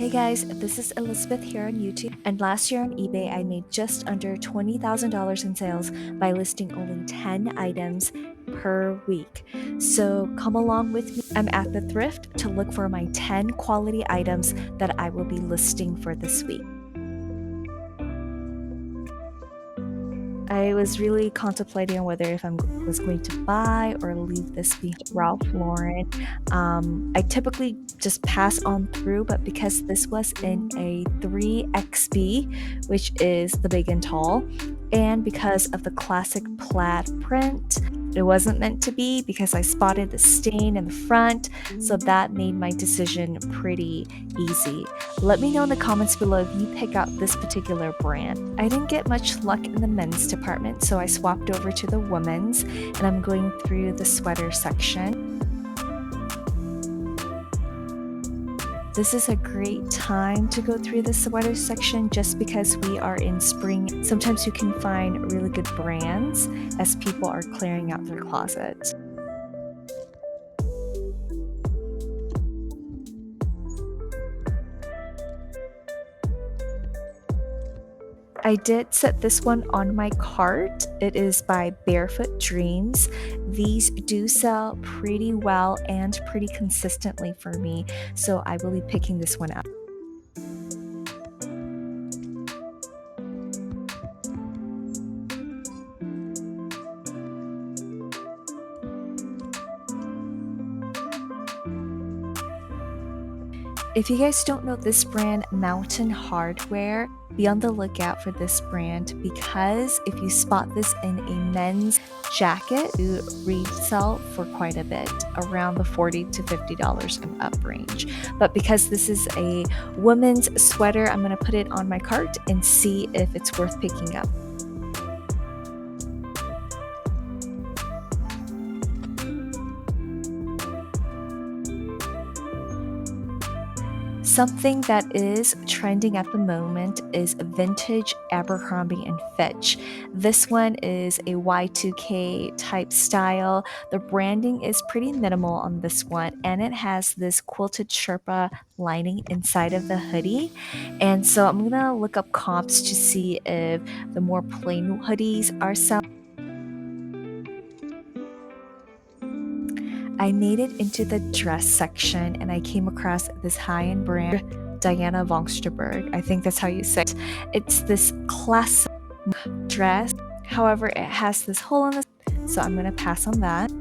Hey guys, this is Elizabeth here on YouTube. And last year on eBay, I made just under $20,000 in sales by listing only 10 items per week. So come along with me. I'm at the Thrift to look for my 10 quality items that I will be listing for this week. I was really contemplating on whether if I was going to buy or leave this be Ralph Lauren. I typically just pass on through, but because this was in a 3XB, which is the big and tall, and because of the classic plaid print, it wasn't meant to be because I spotted the stain in the front, so that made my decision pretty easy. Let me know in the comments below if you pick out this particular brand. I didn't get much luck in the men's department, so I swapped over to the women's, and I'm going through the sweater section. This is a great time to go through the sweater section just because we are in spring. Sometimes you can find really good brands as people are clearing out their closets. I did set this one on my cart. It is by Barefoot Dreams. These do sell pretty well and pretty consistently for me, so I will be picking this one up. If you guys don't know this brand, Mountain Hardware, be on the lookout for this brand because if you spot this in a men's jacket, you resell for quite a bit, around the $40 to $50 and up range. But because this is a woman's sweater, I'm going to put it on my cart and see if it's worth picking up. Something that is trending at the moment is vintage Abercrombie and Fitch. This one is a Y2K type style. The branding is pretty minimal on this one, and it has this quilted Sherpa lining inside of the hoodie. And so I'm gonna look up comps to see if the more plain hoodies are selling. I made it into the dress section and I came across this high-end brand, Diana Vongsterberg. I think that's how you say it. It's this classic dress. However, it has this hole in the, so I'm gonna pass on that.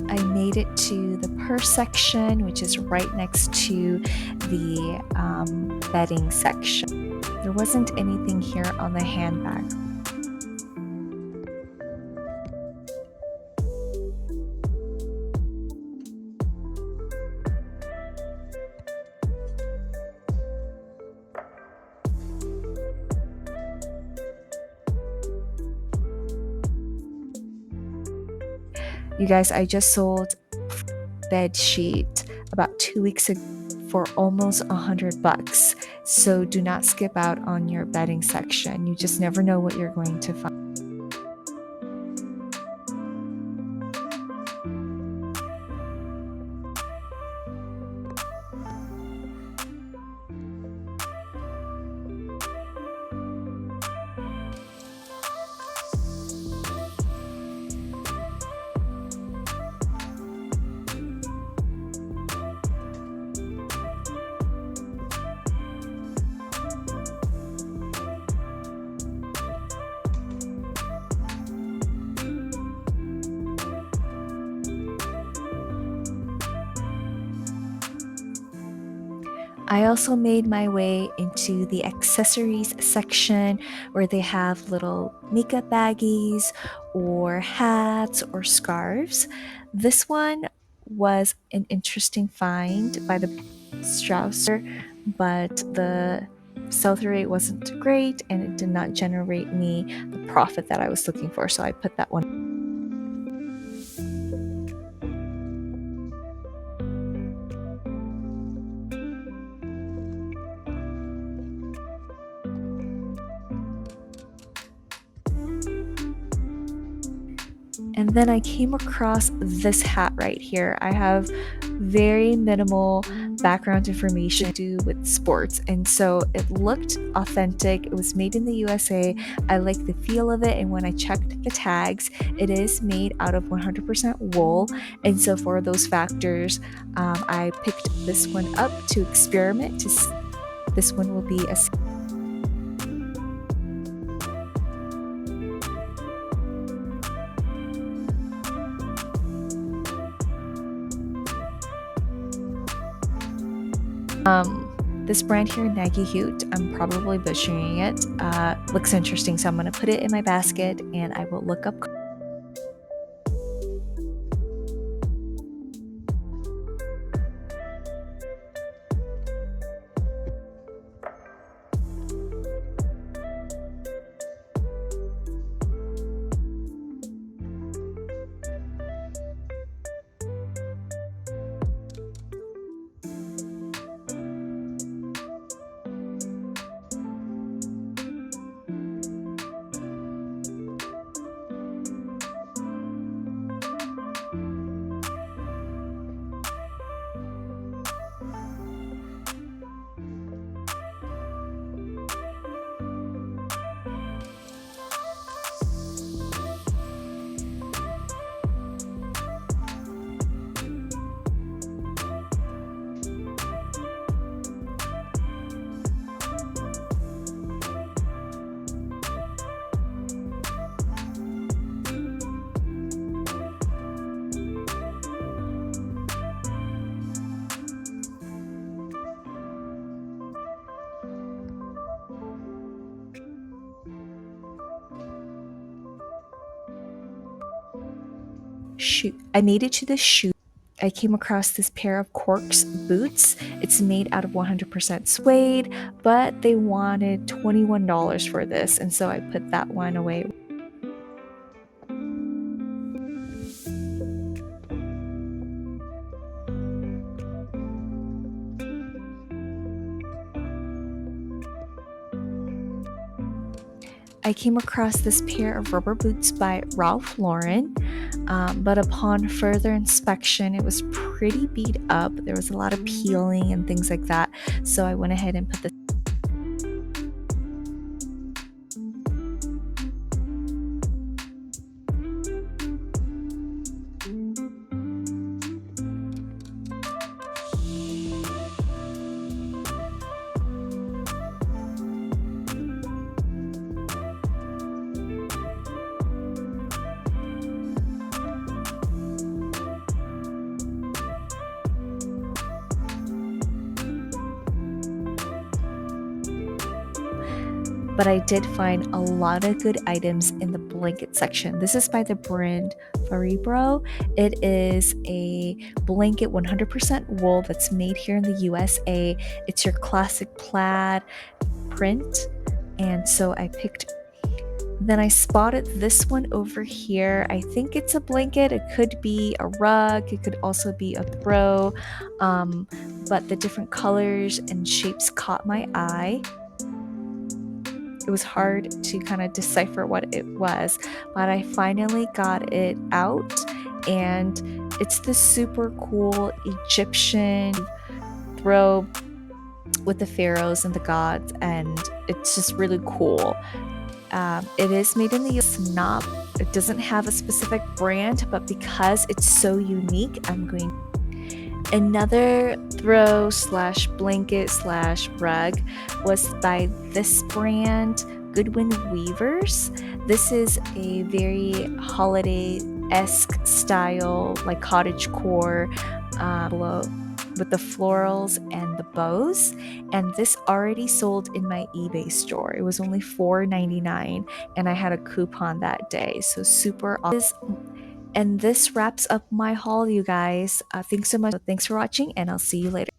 I made it to the purse section, which is right next to the bedding section. There wasn't anything here on the handbag. You guys, I just sold bed sheet about 2 weeks ago for almost $100. So do not skip out on your bedding section. You just never know what you're going to find. I also made my way into the accessories section where they have little makeup baggies or hats or scarves. This one was an interesting find by the Strausser, but the sell-through rate wasn't great and it did not generate me the profit that I was looking for, so I put that one. And then I came across this hat right here. I have very minimal background information to do with sports, and so it looked authentic. It was made in the USA. I like the feel of it, and when I checked the tags, it is made out of 100% wool, and so for those factors, I picked this one up to experiment. This one will be a this brand here, Nagy Hoot, I'm probably butchering it. Looks interesting, so I'm going to put it in my basket and I will look up. Shoot, I made it to the shoe. I came across this pair of Corks boots. It's made out of 100% suede, but they wanted $21 for this, and so I put that one away. I came across this pair of rubber boots by Ralph Lauren, but upon further inspection, it was pretty beat up. There was a lot of peeling and things like that, so I went ahead and put the but I did find a lot of good items in the blanket section. This is by the brand Faribro. It is a blanket 100% wool that's made here in the USA. It's your classic plaid print, and so I picked. Then I spotted this one over here. I think it's a blanket. It could be a rug. It could also be a throw, but the different colors and shapes caught my eye. It was hard to kind of decipher what it was, but I finally got it out, and it's this super cool Egyptian robe with the pharaohs and the gods, and it's just really cool. It is made in the US. It doesn't have a specific brand, but because it's so unique, I'm going. Another throw slash blanket slash rug was by this brand, Goodwin Weavers. This is a very holiday-esque style, like cottagecore, with the florals and the bows, and this already sold in my eBay store. It was only $4.99 and I had a coupon that day, so super awesome. And this wraps up my haul, you guys. Thanks so much. Thanks for watching, and I'll see you later.